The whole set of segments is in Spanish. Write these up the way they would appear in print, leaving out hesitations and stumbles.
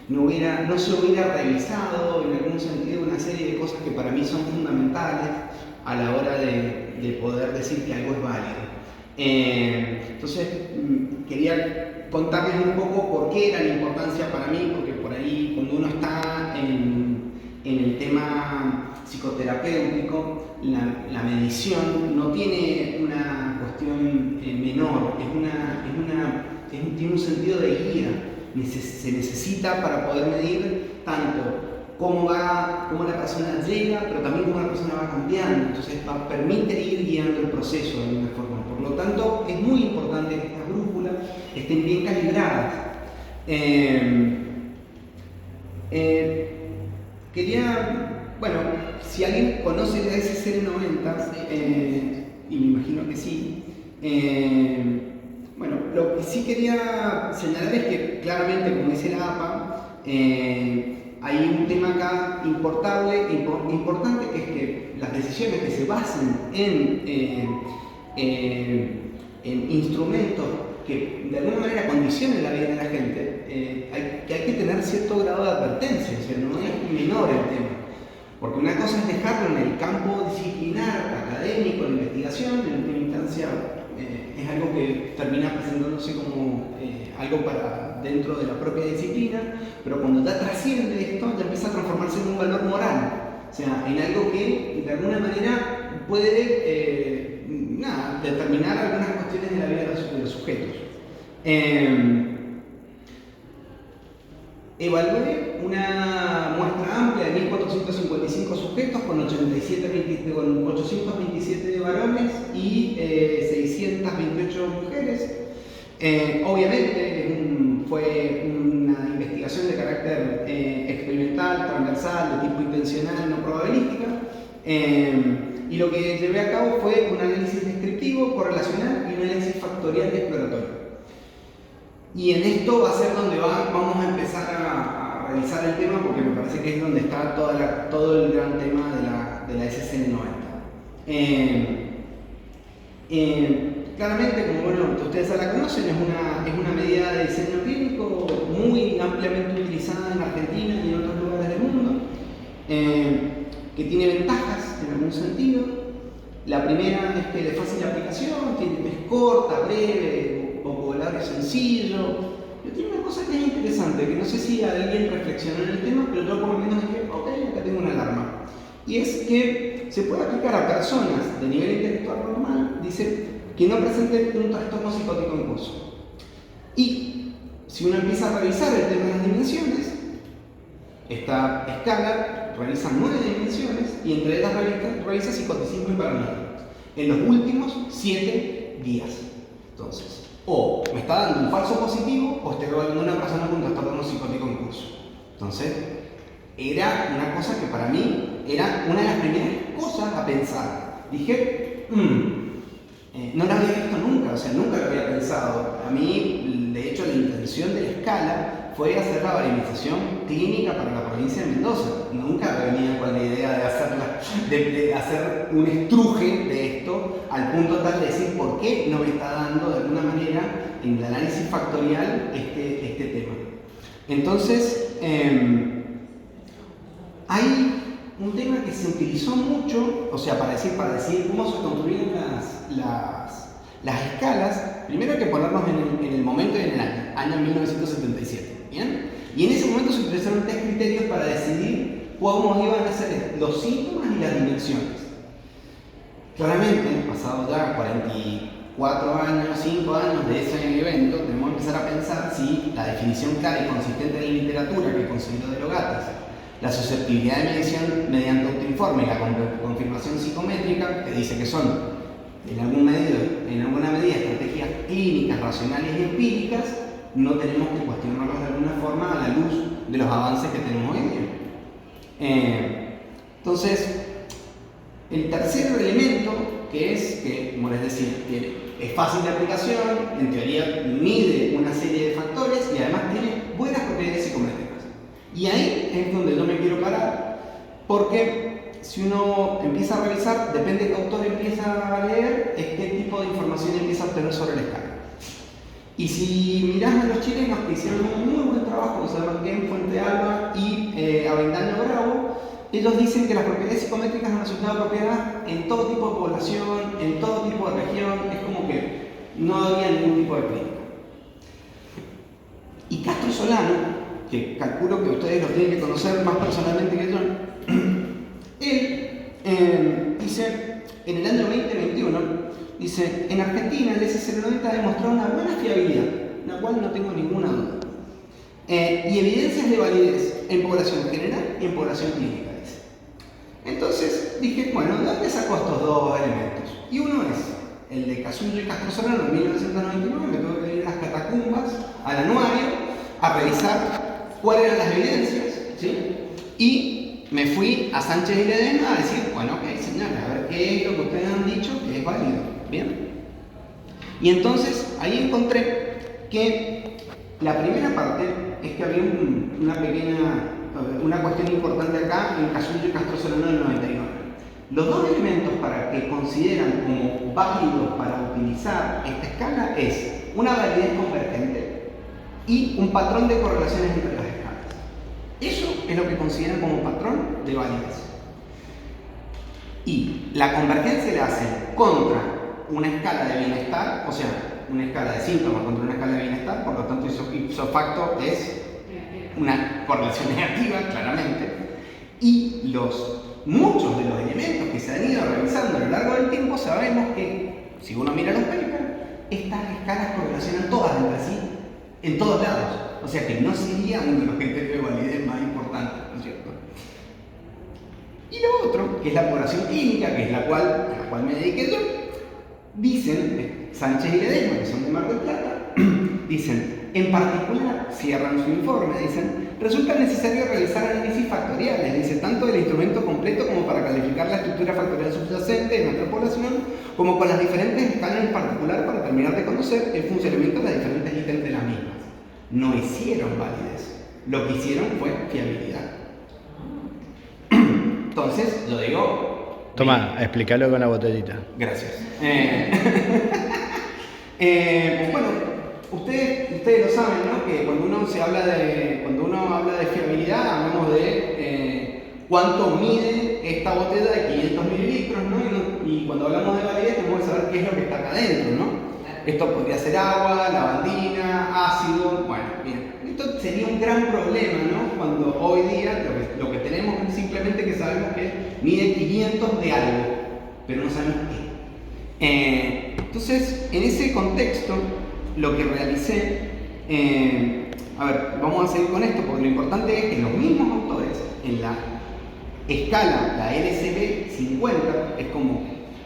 no se hubiera revisado en algún sentido una serie de cosas que para mí son fundamentales a la hora de poder decir que algo es válido. Entonces, quería contarles un poco por qué era la importancia para mí, porque por ahí cuando uno está en el tema psicoterapéutico, la medición no tiene una cuestión menor, tiene un sentido de guía. Se necesita para poder medir tanto cómo la persona llega, pero también cómo la persona va cambiando. Entonces permite ir guiando el proceso de alguna forma. Por lo tanto, es muy importante que estas brújulas estén bien calibradas. Bueno, si alguien conoce la SCN-90, y me imagino que sí, bueno, lo que sí quería señalar es que claramente, como dice la APA, hay un tema acá importante, que es que las decisiones que se basen en instrumentos que de alguna manera condicionen la vida de la gente, hay que tener cierto grado de advertencia, o sea, no es menor el tema. Porque una cosa es dejarlo en el campo disciplinar, académico, de investigación, en última instancia es algo que termina presentándose como algo para dentro de la propia disciplina, pero cuando ya trasciende esto, ya empieza a transformarse en un valor moral, o sea, en algo que de alguna manera puede determinar algunas cuestiones de la vida de los sujetos. Evalué una muestra amplia de 1.455 sujetos con 827 varones y 628 mujeres. Obviamente fue una investigación de carácter experimental, transversal, de tipo intencional, no probabilística. Y lo que llevé a cabo fue un análisis descriptivo, correlacional y un análisis factorial y exploratorio. Y en esto va a ser donde vamos a empezar a revisar el tema, porque me parece que es donde está todo el gran tema de la SCN-90. Claramente, como ustedes ya la conocen, es una medida de diseño clínico muy ampliamente utilizada en Argentina y en otros lugares del mundo, que tiene ventajas en algún sentido. La primera es que es de fácil aplicación, es corta, breve, vocabulario sencillo. Yo tengo una cosa que es interesante, que no sé si alguien reflexionó en el tema, pero yo por lo menos dije, ok, acá tengo una alarma. Y es que se puede aplicar a personas de nivel intelectual normal, dice, que no presenten un trastorno psicótico en curso. Y si uno empieza a revisar el tema de las dimensiones, esta escala revisa 9 dimensiones y entre ellas revisa psicoticismo y paranoia en los últimos 7 días. Entonces, o me está dando un falso positivo o estoy evaluando una persona con trastorno psicótico en curso. Entonces, era una cosa que para mí era una de las primeras cosas a pensar. Dije, no la había visto nunca, o sea, nunca lo había pensado. A mí, de hecho, la intención de la escala fue hacer la variabilización clínica para la provincia de Mendoza. Nunca venía con la idea de hacer un estruje de esto al punto tal de decir por qué no me está dando de alguna manera en el análisis factorial este tema. Entonces, hay un tema que se utilizó mucho, o sea, para decir cómo se construyeron las escalas. Primero hay que ponernos en el momento y en el año 1977, ¿bien? Y en ese momento se utilizaron 3 criterios para decidir cómo iban a ser los síntomas y las dimensiones. Claramente, pasado ya 44 años, 5 años de ese evento, tenemos que empezar a pensar si la definición clara y consistente de la literatura que consiguió de Logatas, la susceptibilidad de medición mediante autoinforme y la confirmación psicométrica, que dice que son en alguna medida estrategias clínicas, racionales y empíricas, no tenemos que cuestionarlas de alguna forma a la luz de los avances que tenemos hoy en día. Entonces, el tercer elemento, como les decía, que es fácil de aplicación, en teoría mide una serie de factores y además tiene buenas propiedades psicométricas. Y ahí es donde yo me quiero parar, porque si uno empieza a revisar, depende de qué autor empieza a leer, es qué tipo de información empieza a obtener sobre la escala. Y si mirás a los chilenos que hicieron un muy buen trabajo, que se llama Avendaño Bravo, ellos dicen que las propiedades psicométricas son resultado de propiedad en todo tipo de población, en todo tipo de región, es como que no había ningún tipo de crítica. Y Castro Solano, que calculo que ustedes lo tienen que conocer más personalmente que yo, él dice, en el año 2021, dice, en Argentina el S090 ha demostrado una buena fiabilidad, la cual no tengo ninguna duda, y evidencias de validez en población general y en población clínica, dice. Entonces dije, bueno, ¿de dónde saco estos dos elementos? Y uno es el de Casullo y Castro Solano en 1999, me tuve que ir a las catacumbas, al anuario, a revisar cuáles eran las evidencias, ¿sí? Y me fui a Sánchez y Ledesma a decir, bueno, ok, señores, a ver qué es lo que ustedes han dicho que es válido, ¿bien? Y entonces ahí encontré que la primera parte es que había una cuestión importante acá en Casullo y Castro Solano del 99. Los dos elementos para que consideran como válidos para utilizar esta escala es una validez convergente y un patrón de correlaciones entre las escalas. Eso es lo que consideran como patrón de validez. Y la convergencia la hacen contra una escala de bienestar, o sea, una escala de síntomas contra una escala de bienestar, por lo tanto ipso facto es una correlación negativa, claramente. Y muchos de los elementos que se han ido revisando a lo largo del tiempo, sabemos que, si uno mira los papers, estas escalas correlacionan todas entre sí, en todos lados. O sea que no sería uno de los criterios de validez más importantes, ¿no es cierto? Y lo otro, que es la población clínica, que es a la cual me dediqué yo, dicen, Sánchez y Ledesma, que son de Mar del Plata, dicen, en particular, cierran su informe, dicen, resulta necesario realizar análisis factoriales, dice, tanto del instrumento completo como para calificar la estructura factorial subyacente de nuestra población, como con las diferentes escalas en particular para terminar de conocer el funcionamiento de las diferentes ítems de las mismas. No hicieron validez, lo que hicieron fue fiabilidad. Entonces, lo digo... Toma, explícalo con la botellita. Gracias. Bueno, ustedes lo saben, ¿no? Que cuando uno habla de fiabilidad, hablamos de cuánto mide esta botella de 500 mililitros, ¿no? Y cuando hablamos de validez tenemos que saber qué es lo que está acá adentro, ¿no? Esto podría ser agua, lavandina, ácido, bueno, bien. Esto sería un gran problema, ¿no? Cuando hoy día lo que tenemos es simplemente que sabemos que mide 500 de algo, pero no sabemos qué. Entonces, en ese contexto, lo que realicé, a ver, vamos a seguir con esto, porque lo importante es que los mismos autores, en la escala, la LCB 50, es como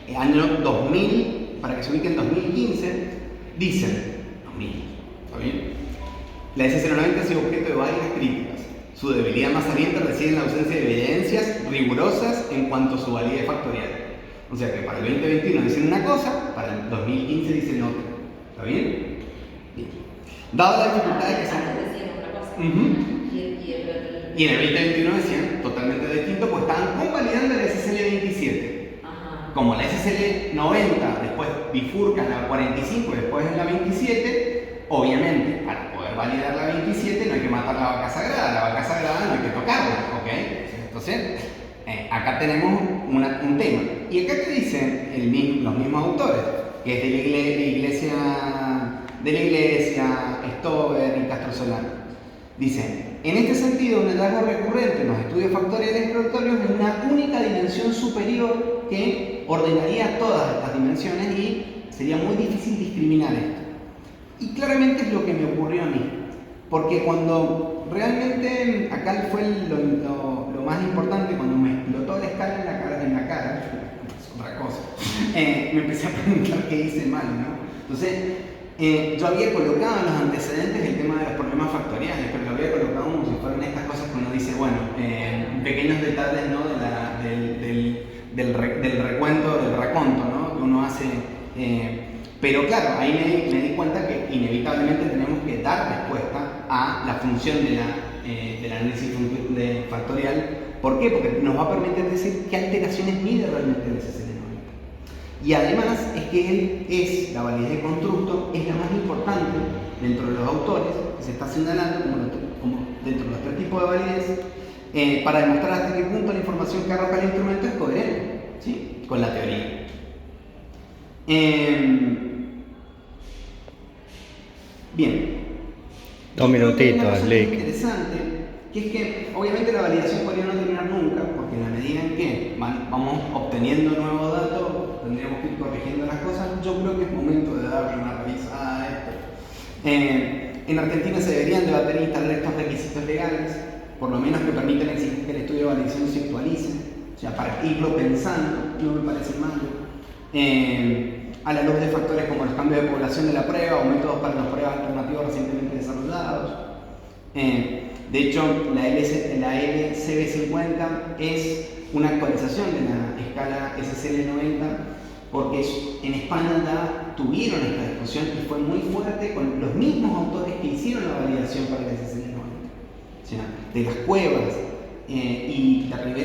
el año 2000, para que se ubique en 2015, dicen, 2000, ¿está bien? La S090 ha sido objeto de varias críticas. Su debilidad más saliente reside en la ausencia de evidencias rigurosas en cuanto a su validez factorial. O sea que para el 2021 dicen una cosa, para el 2015 dicen otra. ¿Está bien? Bien. Dado la dificultad de que se... Y en el 2021 decían totalmente distinto, pues estaban convalidando el SSL 27. Como la SSL 90 después bifurca en la 45 y después en la 27, obviamente para poder validar la 27 no hay que matar la vaca sagrada no hay que tocarla, ¿ok? Entonces, acá tenemos un tema. Y acá te dicen los mismos autores, que es de la iglesia, Stover y Castro Solano. Dicen, en este sentido, un hallazgo recurrente en los estudios factoriales introductorios es una única dimensión superior que ordenaría todas estas dimensiones y sería muy difícil discriminar esto. Y claramente es lo que me ocurrió a mí, porque cuando realmente, acá fue lo más importante, cuando me explotó la escala en la cara, es otra cosa, me empecé a preguntar qué hice mal, ¿no? Entonces, yo había colocado en los antecedentes el tema de los problemas factoriales, pero lo había colocado como si fueran estas cosas que uno dice, bueno, pequeños detalles, ¿no? del recuento, del raconto, ¿no? Que uno hace. Pero claro, ahí me di cuenta que inevitablemente tenemos que dar respuesta a la función del análisis factorial. ¿Por qué? Porque nos va a permitir decir qué alteraciones mide realmente el SSL90. Y además es que la validez de constructo es la más importante dentro de los autores que se está señalando como dentro de los tres tipos de validez, para demostrar hasta qué punto la información que arroja el instrumento es coherente, ¿sí?, con la teoría. Bien. 2 minutitos, Lick. Interesante, que es que obviamente la validación podría no terminar nunca, porque en la medida en que vamos obteniendo nuevos datos, tendríamos que ir corrigiendo las cosas. Yo creo que es momento de darle una revisada a esto. En Argentina se deberían debatir e instalar estos requisitos legales, por lo menos que permitan exigir que el estudio de validación se actualice, o sea, para irlo pensando, no me parece malo. A la luz de factores como los cambios de población de la prueba o métodos para las pruebas alternativas recientemente desarrollados. De hecho, la LCB50 es una actualización de la escala SCL90, porque en España ya tuvieron esta discusión y fue muy fuerte con los mismos autores que hicieron la validación para el SCL90, o sea, de las cuevas y